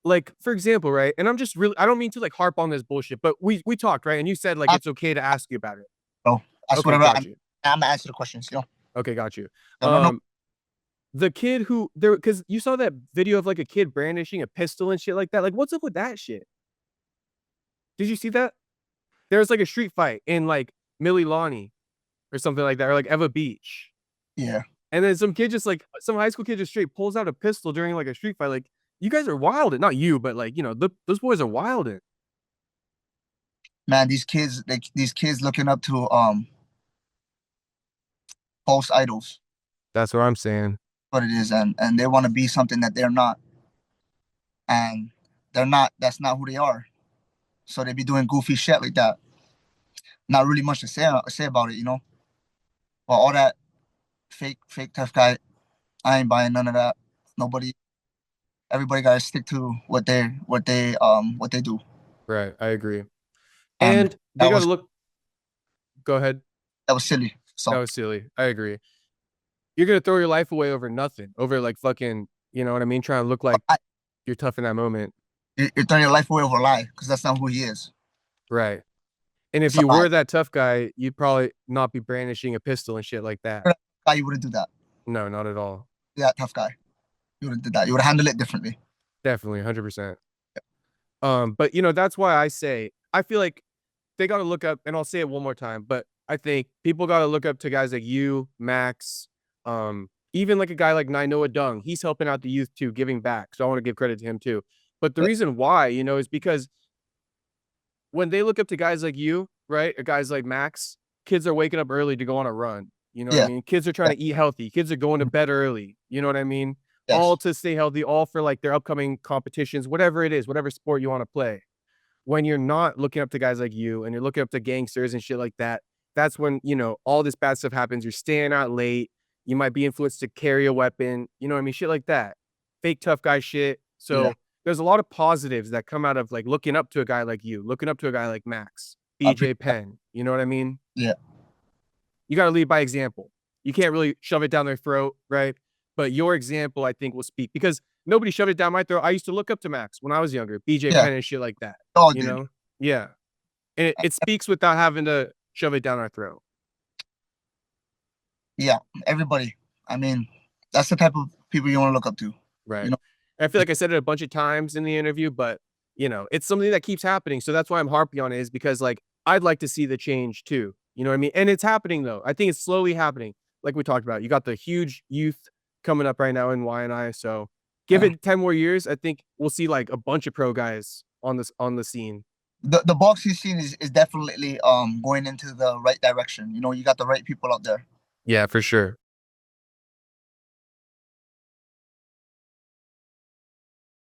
like, for example, right? And I don't mean to like harp on this bullshit, but we talked, right? And you said like I'm, it's okay to ask you about it. bro. That's Okay, whatever. got you. I'm gonna answer the questions. Okay, got you. No. Um, the kid who there, because you saw that video of like a kid brandishing a pistol and shit like that. Like, what's up with that shit? Did you see that? There was like a street fight in like Mililani or something like that, or like Eva Beach. Yeah, And then some kid just like some high school kid just straight pulls out a pistol during like a street fight. Like, you guys are wild. Not you, but like, those boys are wild. man. These kids looking up to false idols. That's what I'm saying. What it is, and they want to be something that they're not, and they're not. That's not who they are. So they be doing goofy shit like that. Not really much to say about it. But all that fake tough guy, I ain't buying none of that. Nobody. Everybody gotta stick to what they do. Right. I agree. And And they that got to was look. Go ahead. that was silly. That So was silly. I agree. You're going to throw your life away over nothing, over like fucking, you know what I mean? Trying to look like I, you're tough in that moment. you're throwing your life away over a lie because that's not who he is. Right. And if So you were that tough guy, you'd probably not be brandishing a pistol and shit like that. you wouldn't do that. No, not at all. Yeah, tough guy. You wouldn't do that. You would handle it differently. Definitely, 100%. But that's why I say I feel like they got to look up, and I'll say it one more time, but I think people got to look up to guys like you, Max, even like a guy like Nainoa Dung. He's helping out the youth too, giving back. So I want to give credit to him too. But the reason why, is because when they look up to guys like you, right, or guys like Max, kids are waking up early to go on a run. You know what I Yeah. mean? Kids are trying to eat healthy. Kids are going to bed early. You know what I mean? Yes. All to stay healthy, all for like their upcoming competitions, whatever it is, whatever sport you want to play. When you're not looking up to guys like you and you're looking up to gangsters and shit like that, that's when, all this bad stuff happens. You're staying out late. You might be influenced to carry a weapon. You know what I mean? Shit like that. Fake tough guy shit. Yeah. So there's a lot of positives that come out of like looking up to a guy like you, looking up to a guy like Max, I appreciate BJ Penn. You know what I mean? Yeah. You got to lead by example. You can't really shove it down their throat, right? But your example, I think, will speak because nobody shoved it down my throat. I used to look up to Max when I was younger, BJ Yeah. Penn and shit like that. All You did. know? Yeah. And it speaks without having to shove it down our throat. Yeah. Everybody. I mean, that's the type of people you want to look up to. Right. You know. I feel like I said it a bunch of times in the interview, but it's something that keeps happening. So that's why I'm harping on it, is because like I'd like to see the change too. You know what I mean? And it's happening though. I think it's slowly happening. Like we talked about, you got the huge youth coming up right now in Y&I. So give Yeah. it 10 more years. I think we'll see like a bunch of pro guys on the scene. The boxing scene is definitely going into the right direction. You got the right people out there. Yeah, for sure.